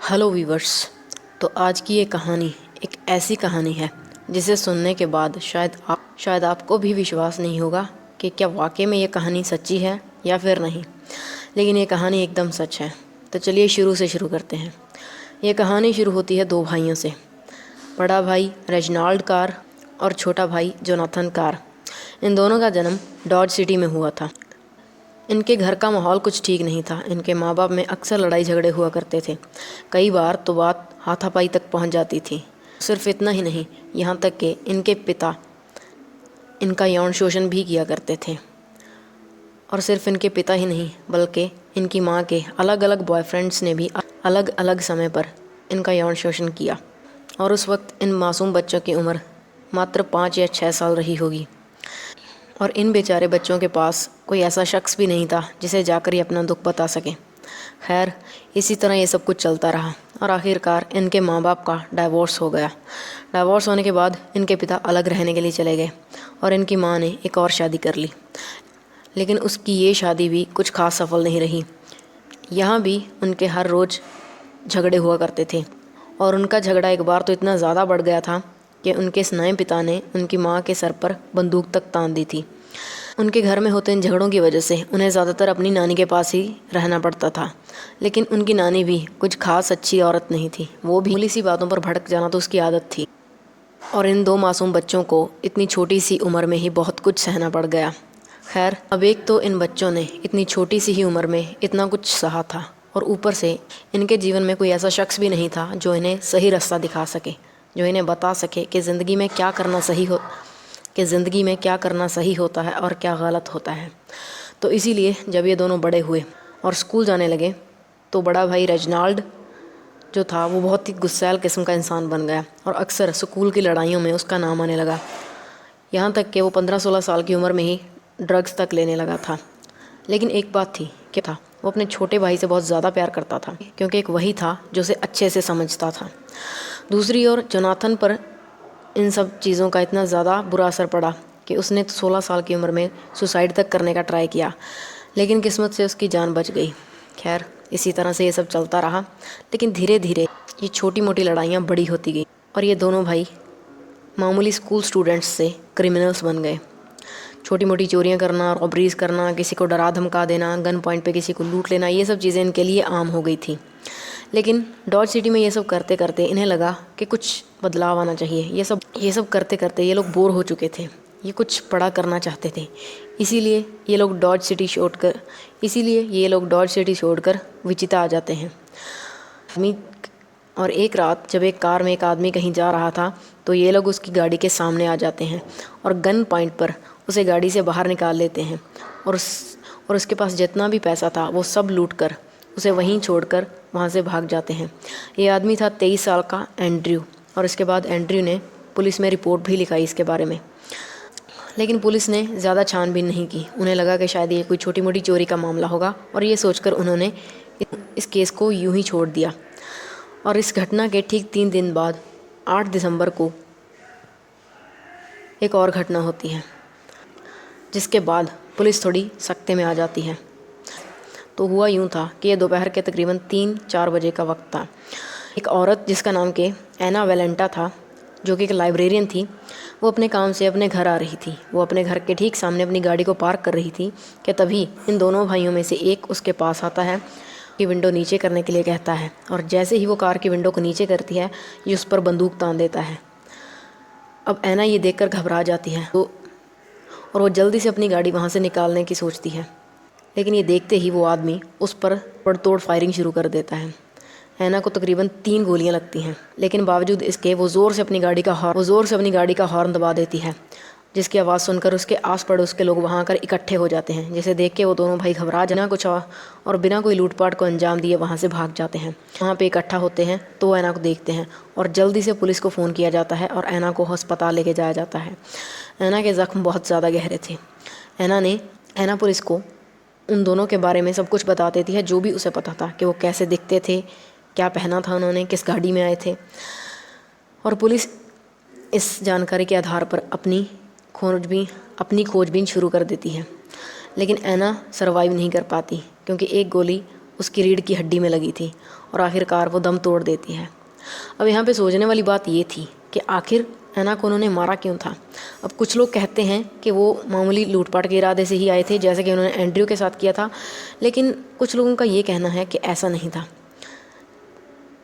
Hello viewers. तो आज की ये कहानी एक ऐसी कहानी है जिसे सुनने के बाद शायद आपको भी विश्वास नहीं होगा कि क्या वाकई में ये कहानी सच्ची है या फिर नहीं, लेकिन ये कहानी एकदम सच है। तो चलिए शुरू से शुरू करते हैं। ये कहानी शुरू होती है दो भाइयों से, बड़ा भाई रेजिनाल्ड कार और छोटा भाई जोनाथन कार। इन दोनों का जन्म डॉज सिटी में हुआ था। इनके घर का माहौल कुछ ठीक नहीं था। इनके माँ बाप में अक्सर लड़ाई झगड़े हुआ करते थे। कई बार तो बात हाथापाई तक पहुँच जाती थी। सिर्फ इतना ही नहीं, यहाँ तक कि इनके पिता इनका यौन शोषण भी किया करते थे। और सिर्फ इनके पिता ही नहीं, बल्कि इनकी माँ के अलग अलग बॉयफ्रेंड्स ने भी अलग अलग समय पर इनका यौन शोषण किया। और उस वक्त इन मासूम बच्चों की उम्र मात्र 5 या 6 साल रही होगी। और इन बेचारे बच्चों के पास कोई ऐसा शख्स भी नहीं था जिसे जाकर ये अपना दुख बता सके। खैर, इसी तरह ये सब कुछ चलता रहा और आखिरकार इनके माँ बाप का डाइवोर्स हो गया। डाइवोर्स होने के बाद इनके पिता अलग रहने के लिए चले गए और इनकी माँ ने एक और शादी कर ली। लेकिन उसकी ये शादी भी कुछ खास सफल नहीं रही। यहाँ भी उनके हर रोज़ झगड़े हुआ करते थे और उनका झगड़ा एक बार तो इतना ज़्यादा बढ़ गया था कि उनके इस नए पिता ने उनकी माँ के सर पर बंदूक तक तान दी थी। उनके घर में होते इन झगड़ों की वजह से उन्हें ज़्यादातर अपनी नानी के पास ही रहना पड़ता था। लेकिन उनकी नानी भी कुछ खास अच्छी औरत नहीं थी। वो भी मामूली सी बातों पर भड़क जाना तो उसकी आदत थी। और इन दो मासूम बच्चों को इतनी छोटी सी उम्र में ही बहुत कुछ सहना पड़ गया। खैर, अब एक तो इन बच्चों ने इतनी छोटी सी ही उम्र में इतना कुछ सहा था और ऊपर से इनके जीवन में कोई ऐसा शख्स भी नहीं था जो इन्हें सही रास्ता दिखा सके, जो इन्हें बता सके कि ज़िंदगी में क्या करना सही होता है और क्या गलत होता है। तो इसीलिए जब ये दोनों बड़े हुए और स्कूल जाने लगे तो बड़ा भाई रेजिनाल्ड जो था वो बहुत ही गुस्सैल किस्म का इंसान बन गया और अक्सर स्कूल की लड़ाइयों में उसका नाम आने लगा। यहाँ तक कि वो 15-16 साल की उम्र में ही ड्रग्स तक लेने लगा था। लेकिन एक बात थी कि वो अपने छोटे भाई से बहुत ज़्यादा प्यार करता था, क्योंकि एक वही था जो उसे अच्छे से समझता था। दूसरी ओर जोनाथन पर इन सब चीज़ों का इतना ज़्यादा बुरा असर पड़ा कि उसने 16 साल की उम्र में सुसाइड तक करने का ट्राई किया, लेकिन किस्मत से उसकी जान बच गई। खैर, इसी तरह से ये सब चलता रहा। लेकिन धीरे धीरे ये छोटी मोटी लड़ाइयाँ बड़ी होती गई और ये दोनों भाई मामूली स्कूल स्टूडेंट्स से क्रिमिनल्स बन गए। छोटी मोटी चोरियाँ करना, रॉबरीज करना, किसी को डरा धमका देना, गन पॉइंट पे किसी को लूट लेना, ये सब चीज़ें इनके लिए आम हो गई थी। लेकिन डॉज सिटी में ये सब करते करते इन्हें लगा कि कुछ बदलाव आना चाहिए। ये सब करते करते ये लोग बोर हो चुके थे। ये कुछ बड़ा करना चाहते थे। इसीलिए ये लोग डॉज सिटी छोड़कर विचिता आ जाते हैं। और एक रात जब एक कार में एक आदमी कहीं जा रहा था तो ये लोग उसकी गाड़ी के सामने आ जाते हैं और गन पॉइंट पर उसे गाड़ी से बाहर निकाल लेते हैं और उसके पास जितना भी पैसा था वो सब लूट कर उसे वहीं छोड़कर वहाँ से भाग जाते हैं। ये आदमी था 23 साल का एंड्रयू। और इसके बाद एंड्रयू ने पुलिस में रिपोर्ट भी लिखाई इसके बारे में। लेकिन पुलिस ने ज़्यादा छानबीन नहीं की। उन्हें लगा कि शायद ये कोई छोटी मोटी चोरी का मामला होगा और ये सोचकर उन्होंने इस केस को यूं ही छोड़ दिया। और इस घटना के ठीक 3 दिन बाद 8 दिसंबर को एक और घटना होती है, जिसके बाद पुलिस थोड़ी सख्ते में आ जाती है। तो हुआ यूँ था कि ये दोपहर के तकरीबन 3-4 बजे का वक्त था। एक औरत जिसका नाम के एना वेलेंटा था, जो कि एक लाइब्रेरियन थी, वो अपने काम से अपने घर आ रही थी। वो अपने घर के ठीक सामने अपनी गाड़ी को पार्क कर रही थी कि तभी इन दोनों भाइयों में से एक उसके पास आता है कि विंडो नीचे करने के लिए कहता है। और जैसे ही वो कार की विंडो को नीचे करती है, ये उस पर बंदूक तान देता है। अब एना ये देखकर घबरा जाती है और वो जल्दी से अपनी गाड़ी वहाँ से निकालने की सोचती है। लेकिन ये देखते ही वो आदमी उस पर तोड़ फायरिंग शुरू कर देता है। एना को तकरीबन 3 गोलियां लगती हैं, लेकिन बावजूद इसके वो ज़ोर से अपनी गाड़ी का हॉर्न दबा देती है, जिसकी आवाज़ सुनकर उसके आस पड़ोस के लोग वहाँ आकर इकट्ठे हो जाते हैं। जिसे देख के वो दोनों भाई घबरा जाना कुछ और बिना कोई लूटपाट को अंजाम दिए वहाँ से भाग जाते हैं। वहाँ पे इकट्ठा होते हैं तो वो एना को देखते हैं और जल्दी से पुलिस को फ़ोन किया जाता है और एना को अस्पताल लेके जाया जाता है। एना के ज़ख्म बहुत ज़्यादा गहरे थे। एना पुलिस को उन दोनों के बारे में सब कुछ बता देती है, जो भी उसे पता था कि वो कैसे दिखते थे, क्या पहना था उन्होंने, किस गाड़ी में आए थे। और पुलिस इस जानकारी के आधार पर अपनी खोजबीन शुरू कर देती है। लेकिन एना सरवाइव नहीं कर पाती, क्योंकि एक गोली उसकी रीढ़ की हड्डी में लगी थी और आखिरकार वो दम तोड़ देती है। अब यहाँ पे सोचने वाली बात ये थी कि आखिर ऐना को उन्होंने मारा क्यों था। अब कुछ लोग कहते हैं कि वो मामूली लूटपाट के इरादे से ही आए थे, जैसे कि उन्होंने एंड्रयू के साथ किया था, लेकिन कुछ लोगों का ये कहना है कि ऐसा नहीं था,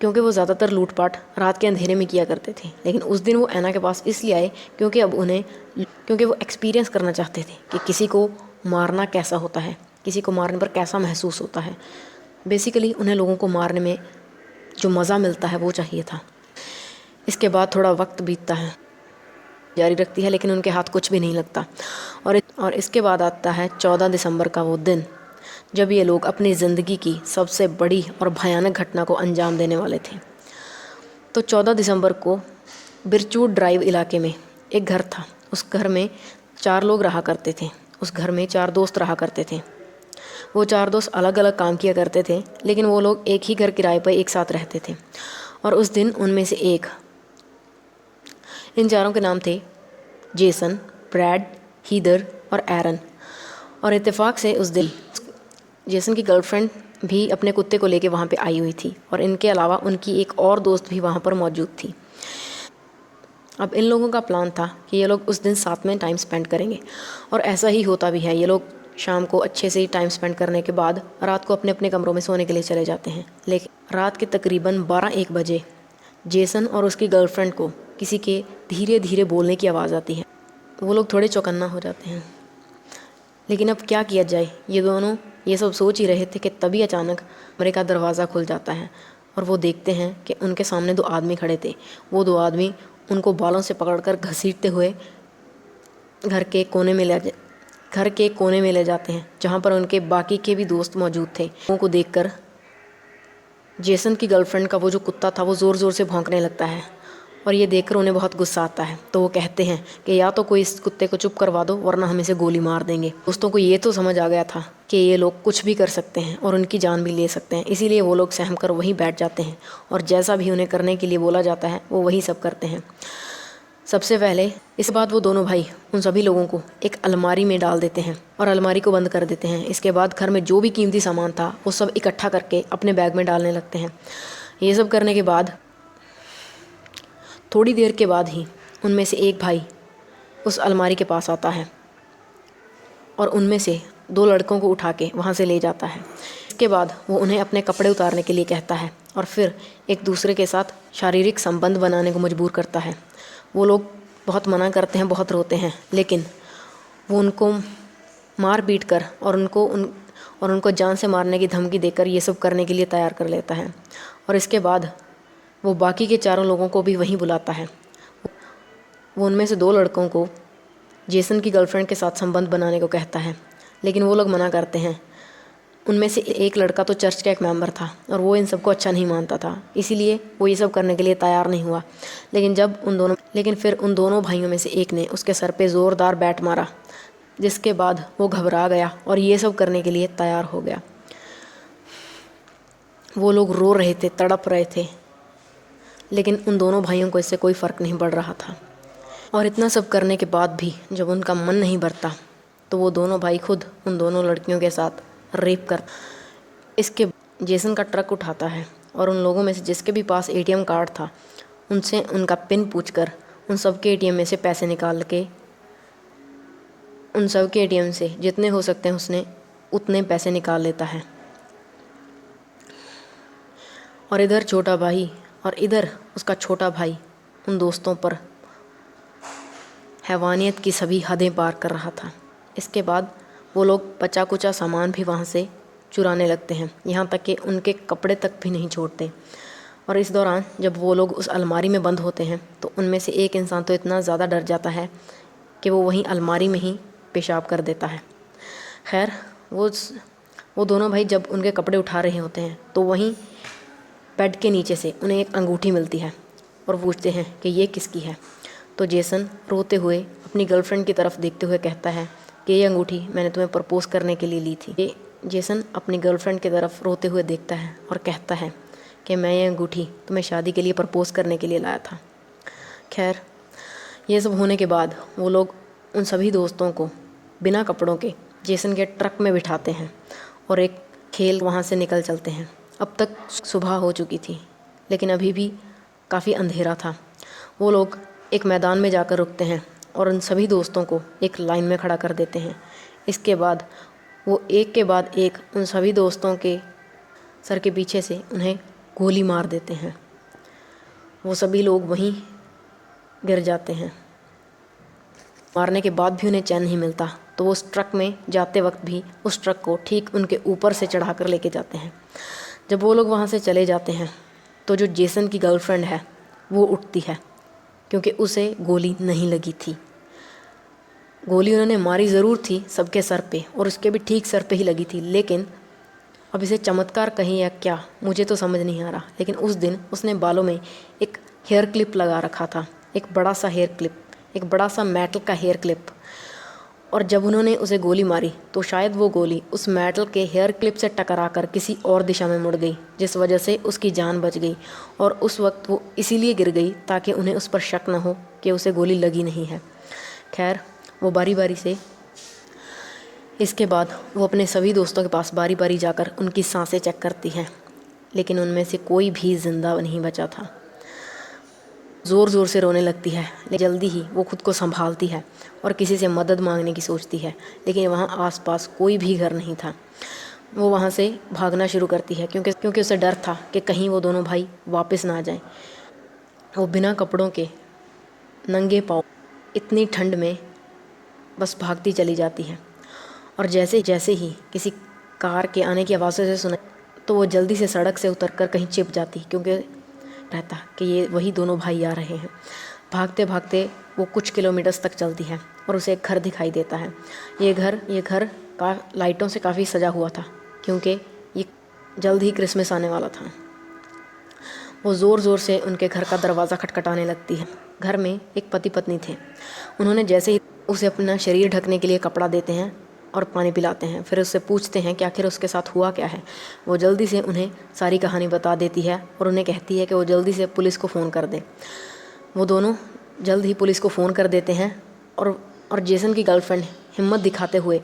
क्योंकि वो ज़्यादातर लूटपाट रात के अंधेरे में किया करते थे। लेकिन उस दिन वो ऐना के पास इसलिए आए क्योंकि वो एक्सपीरियंस करना चाहते थे कि किसी को मारना कैसा होता है, किसी को मारने पर कैसा महसूस होता है। बेसिकली उन्हें लोगों को मारने में जो मज़ा मिलता है वो चाहिए था। इसके बाद थोड़ा वक्त बीतता है, जारी रखती है, लेकिन उनके हाथ कुछ भी नहीं लगता। और इसके बाद आता है 14 दिसंबर का वो दिन, जब ये लोग अपनी ज़िंदगी की सबसे बड़ी और भयानक घटना को अंजाम देने वाले थे। तो 14 दिसंबर को बिरचूट ड्राइव इलाके में एक घर था। उस घर में 4 लोग रहा करते थे। उस घर में 4 दोस्त रहा करते थे। वो 4 दोस्त अलग अलग काम किया करते थे, लेकिन वो लोग एक ही घर किराए पर एक साथ रहते थे। और उस दिन उनमें से एक, इन चारों के नाम थे जेसन, ब्रैड, हीदर और एरन। और इत्तेफाक से उस दिन जेसन की गर्लफ्रेंड भी अपने कुत्ते को लेके वहाँ पे आई हुई थी, और इनके अलावा उनकी एक और दोस्त भी वहाँ पर मौजूद थी। अब इन लोगों का प्लान था कि ये लोग उस दिन साथ में टाइम स्पेंड करेंगे, और ऐसा ही होता भी है। ये लोग शाम को अच्छे से ही टाइम स्पेंड करने के बाद रात को अपने अपने कमरों में सोने के लिए चले जाते हैं। लेकिन रात के तकरीबन 12-1 बजे जेसन और उसकी गर्लफ्रेंड को किसी के धीरे धीरे बोलने की आवाज़ आती है। वो लोग थोड़े चौकन्ना हो जाते हैं, लेकिन अब क्या किया जाए। ये दोनों ये सब सोच ही रहे थे कि तभी अचानक कमरे का दरवाज़ा खुल जाता है, और वो देखते हैं कि उनके सामने 2 आदमी खड़े थे। वो 2 आदमी उनको बालों से पकड़कर घसीटते हुए घर के कोने में ले जाते हैं, जहाँ पर उनके बाकी के भी दोस्त मौजूद थे। उनको देखकर जेसन की गर्लफ्रेंड का वो जो कुत्ता था वो ज़ोर ज़ोर से भौंकने लगता है, और ये देखकर उन्हें बहुत गुस्सा आता है। तो वो कहते हैं कि या तो कोई इस कुत्ते को चुप करवा दो, वरना हम इसे गोली मार देंगे। दोस्तों को ये तो समझ आ गया था कि ये लोग कुछ भी कर सकते हैं और उनकी जान भी ले सकते हैं, इसीलिए वो लोग सहम कर वहीं बैठ जाते हैं, और जैसा भी उन्हें करने के लिए बोला जाता है वो वही सब करते हैं। सबसे पहले इसके बाद वो दोनों भाई उन सभी लोगों को एक अलमारी में डाल देते हैं और अलमारी को बंद कर देते हैं। इसके बाद घर में जो भी कीमती सामान था वो सब इकट्ठा करके अपने बैग में डालने लगते हैं। ये सब करने के बाद थोड़ी देर के बाद ही उनमें से एक भाई उस अलमारी के पास आता है और उनमें से 2 लड़कों को उठा के वहाँ से ले जाता है। इसके बाद वो उन्हें अपने कपड़े उतारने के लिए कहता है और फिर एक दूसरे के साथ शारीरिक संबंध बनाने को मजबूर करता है। वो लोग बहुत मना करते हैं, बहुत रोते हैं, लेकिन वो उनको मार पीट कर और उनको जान से मारने की धमकी देकर ये सब करने के लिए तैयार कर लेता है। और इसके बाद वो बाकी के 4 लोगों को भी वहीं बुलाता है। वो उनमें से 2 लड़कों को जेसन की गर्लफ्रेंड के साथ संबंध बनाने को कहता है, लेकिन वो लोग मना करते हैं। उनमें से एक लड़का तो चर्च का एक मेंबर था और वो इन सबको अच्छा नहीं मानता था, इसीलिए वो ये सब करने के लिए तैयार नहीं हुआ। लेकिन फिर उन दोनों भाइयों में से एक ने उसके सर पे ज़ोरदार बैट मारा, जिसके बाद वो घबरा गया और ये सब करने के लिए तैयार हो गया। वो लोग रो रहे थे, तड़प रहे थे, लेकिन उन दोनों भाइयों को इससे कोई फ़र्क नहीं पड़ रहा था। और इतना सब करने के बाद भी जब उनका मन नहीं भरता तो वो दोनों भाई खुद उन दोनों लड़कियों के साथ रेप कर इसके जेसन का ट्रक उठाता है और उन लोगों में से जिसके भी पास एटीएम कार्ड था उनसे उनका पिन पूछकर उन सब के एटीएम में से पैसे निकाल के उन सब के एटीएम से जितने हो सकते हैं उसने उतने पैसे निकाल लेता है। और इधर छोटा भाई और इधर उसका छोटा भाई उन दोस्तों पर हैवानियत की सभी हदें पार कर रहा था। इसके बाद वो लोग बचा कुचा सामान भी वहाँ से चुराने लगते हैं, यहाँ तक कि उनके कपड़े तक भी नहीं छोड़ते। और इस दौरान जब वो लोग उस अलमारी में बंद होते हैं तो उनमें से एक इंसान तो इतना ज़्यादा डर जाता है कि वो वहीं अलमारी में ही पेशाब कर देता है। खैर वो दोनों भाई जब उनके कपड़े उठा रहे होते हैं तो वहीं बेड के नीचे से उन्हें एक अंगूठी मिलती है और पूछते हैं कि ये किसकी है। तो जेसन रोते हुए अपनी गर्लफ्रेंड की तरफ देखते हुए कहता है कि ये अंगूठी मैंने तुम्हें प्रपोज करने के लिए ली थी। जेसन अपनी गर्लफ्रेंड की तरफ रोते हुए देखता है और कहता है कि मैं ये अंगूठी तुम्हें शादी के लिए प्रपोज करने के लिए लाया था। खैर ये सब होने के बाद वो लोग उन सभी दोस्तों को बिना कपड़ों के जेसन के ट्रक में बिठाते हैं और एक खेल वहाँ से निकल चलते हैं। अब तक सुबह हो चुकी थी, लेकिन अभी भी काफ़ी अंधेरा था। वो लोग एक मैदान में जाकर रुकते हैं और उन सभी दोस्तों को एक लाइन में खड़ा कर देते हैं। इसके बाद वो एक के बाद एक उन सभी दोस्तों के सर के पीछे से उन्हें गोली मार देते हैं। वो सभी लोग वहीं गिर जाते हैं। मारने के बाद भी उन्हें चैन नहीं मिलता, तो वो उस ट्रक में जाते वक्त भी उस ट्रक को ठीक उनके ऊपर से चढ़ा कर लेके जाते हैं। जब वो लोग वहाँ से चले जाते हैं तो जो जेसन की गर्लफ्रेंड है वो उठती है, क्योंकि उसे गोली नहीं लगी थी। गोली उन्होंने मारी ज़रूर थी सबके सर पे, और उसके भी ठीक सर पे ही लगी थी, लेकिन अब इसे चमत्कार कहें या क्या मुझे तो समझ नहीं आ रहा, लेकिन उस दिन उसने बालों में एक हेयर क्लिप लगा रखा था, एक बड़ा सा हेयर क्लिप, एक बड़ा सा मेटल का हेयर क्लिप। और जब उन्होंने उसे गोली मारी तो शायद वो गोली उस मेटल के हेयर क्लिप से टकराकर किसी और दिशा में मुड़ गई, जिस वजह से उसकी जान बच गई। और उस वक्त वो इसीलिए गिर गई ताकि उन्हें उस पर शक न हो कि उसे गोली लगी नहीं है। खैर, वो बारी बारी से इसके बाद वो अपने सभी दोस्तों के पास बारी बारी जाकर उनकी सांसें चेक करती हैं, लेकिन उनमें से कोई भी जिंदा नहीं बचा था। ज़ोर ज़ोर से रोने लगती है, लेकिन जल्दी ही वो खुद को संभालती है और किसी से मदद मांगने की सोचती है, लेकिन वहाँ आसपास कोई भी घर नहीं था। वो वहाँ से भागना शुरू करती है क्योंकि उसे डर था कि कहीं वो दोनों भाई वापस ना आ जाएं। वो बिना कपड़ों के नंगे पाँव इतनी ठंड में बस भागती चली जाती है, और जैसे जैसे ही किसी कार के आने की आवाज़ से सुना तो वो जल्दी से सड़क से उतरकर कहीं छिप जाती, क्योंकि रहता कि ये वही दोनों भाई आ रहे हैं। भागते भागते वो कुछ किलोमीटर्स तक चलती है और उसे एक घर दिखाई देता है। ये घर का लाइटों से काफ़ी सजा हुआ था, क्योंकि ये जल्द ही क्रिसमस आने वाला था। वो ज़ोर ज़ोर से उनके घर का दरवाज़ा खटखटाने लगती है। घर में एक पति पत्नी थे। उन्होंने जैसे ही उसे अपना शरीर ढकने के लिए कपड़ा देते हैं और पानी पिलाते हैं, फिर उससे पूछते हैं कि आखिर उसके साथ हुआ क्या है। वो जल्दी से उन्हें सारी कहानी बता देती है और उन्हें कहती है कि वो जल्दी से पुलिस को फ़ोन कर दें। वो दोनों जल्द ही पुलिस को फ़ोन कर देते हैं और जेसन की गर्लफ्रेंड हिम्मत दिखाते हुए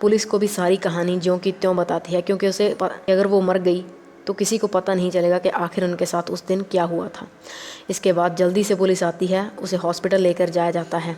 पुलिस को भी सारी कहानी ज्यों की त्यों बताती है, क्योंकि उसे अगर वो मर गई तो किसी को पता नहीं चलेगा कि आखिर उनके साथ उस दिन क्या हुआ था। इसके बाद जल्दी से पुलिस आती है, उसे हॉस्पिटल लेकर जाया जाता है,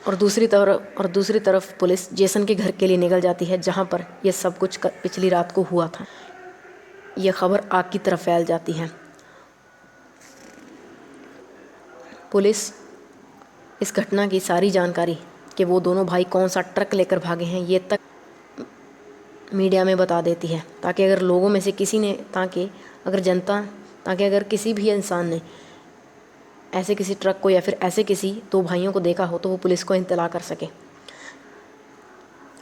और दूसरी तरफ पुलिस जेसन के घर के लिए निकल जाती है, जहाँ पर यह सब कुछ पिछली रात को हुआ था। यह खबर आग की तरफ फैल जाती है। पुलिस इस घटना की सारी जानकारी कि वो दोनों भाई कौन सा ट्रक लेकर भागे हैं ये तक मीडिया में बता देती है, ताकि अगर लोगों में से किसी ने ताकि अगर किसी भी इंसान ने ऐसे किसी ट्रक को या फिर ऐसे किसी दो भाइयों को देखा हो तो वो पुलिस को इत्तला कर सके।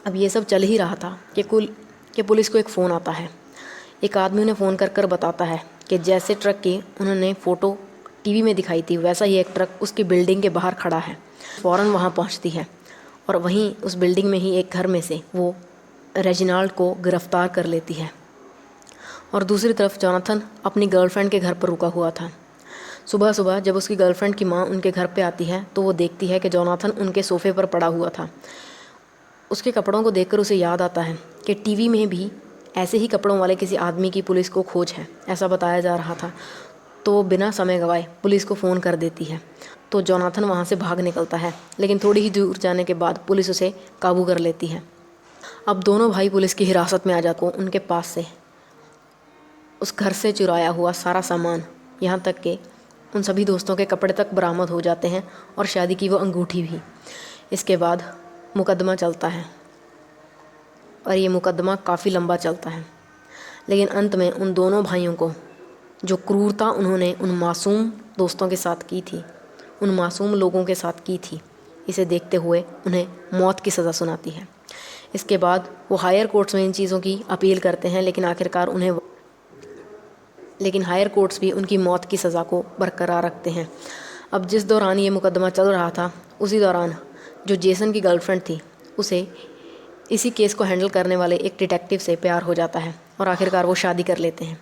अब ये सब चल ही रहा था कि पुलिस को एक फ़ोन आता है। एक आदमी उन्हें फ़ोन कर बताता है कि जैसे ट्रक की उन्होंने फ़ोटो टीवी में दिखाई थी वैसा ही एक ट्रक उसकी बिल्डिंग के बाहर खड़ा है। फ़ौरन वहाँ पहुँचती है और वहीं उस बिल्डिंग में ही एक घर में से वो रेजिनाल्ड को गिरफ़्तार कर लेती है। और दूसरी तरफ जोनाथन अपनी गर्लफ्रेंड के घर पर रुका हुआ था। सुबह सुबह जब उसकी गर्लफ्रेंड की माँ उनके घर पे आती है तो वो देखती है कि जोनाथन उनके सोफ़े पर पड़ा हुआ था। उसके कपड़ों को देखकर उसे याद आता है कि टीवी में भी ऐसे ही कपड़ों वाले किसी आदमी की पुलिस को खोज है, ऐसा बताया जा रहा था। तो वो बिना समय गंवाए पुलिस को फ़ोन कर देती है। तो जोनाथन वहाँ से भाग निकलता है, लेकिन थोड़ी ही दूर जाने के बाद पुलिस उसे काबू कर लेती है। अब दोनों भाई पुलिस की हिरासत में आ जाते, उनके पास से उस घर से चुराया हुआ सारा सामान, यहाँ तक कि उन सभी दोस्तों के कपड़े तक बरामद हो जाते हैं और शादी की वो अंगूठी भी। इसके बाद मुकदमा चलता है और ये मुकदमा काफ़ी लंबा चलता है, लेकिन अंत में उन दोनों भाइयों को जो क्रूरता उन्होंने उन मासूम दोस्तों के साथ की थी, उन मासूम लोगों के साथ की थी, इसे देखते हुए उन्हें मौत की सज़ा सुनाती है। इसके बाद वो हायर कोर्ट्स में इन चीज़ों की अपील करते हैं, लेकिन हायर कोर्ट्स भी उनकी मौत की सज़ा को बरकरार रखते हैं। अब जिस दौरान ये मुकदमा चल रहा था उसी दौरान जो जेसन की गर्लफ्रेंड थी उसे इसी केस को हैंडल करने वाले एक डिटेक्टिव से प्यार हो जाता है और आखिरकार वो शादी कर लेते हैं।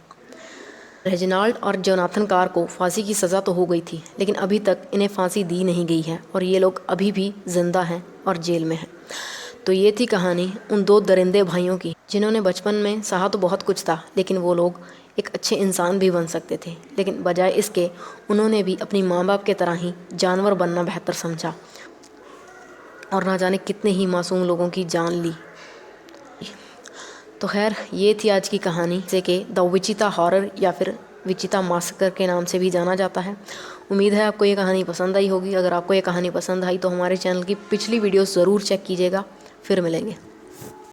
रेजिनाल्ड और जोनाथन कार को फांसी की सज़ा तो हो गई थी, लेकिन अभी तक इन्हें फांसी दी नहीं गई है और ये लोग अभी भी जिंदा हैं और जेल में हैं। तो ये थी कहानी उन दो दरिंदे भाइयों की, जिन्होंने बचपन में सहा तो बहुत कुछ था, लेकिन वो लोग एक अच्छे इंसान भी बन सकते थे, लेकिन बजाय इसके उन्होंने भी अपनी माँ बाप के तरह ही जानवर बनना बेहतर समझा और ना जाने कितने ही मासूम लोगों की जान ली। तो खैर, ये थी आज की कहानी, जैसे कि द विचिता हॉरर या फिर विचिता मास्कर के नाम से भी जाना जाता है। उम्मीद है आपको ये कहानी पसंद आई होगी। अगर आपको ये कहानी पसंद आई तो हमारे चैनल की पिछली वीडियोस ज़रूर चेक कीजिएगा। फिर मिलेंगे।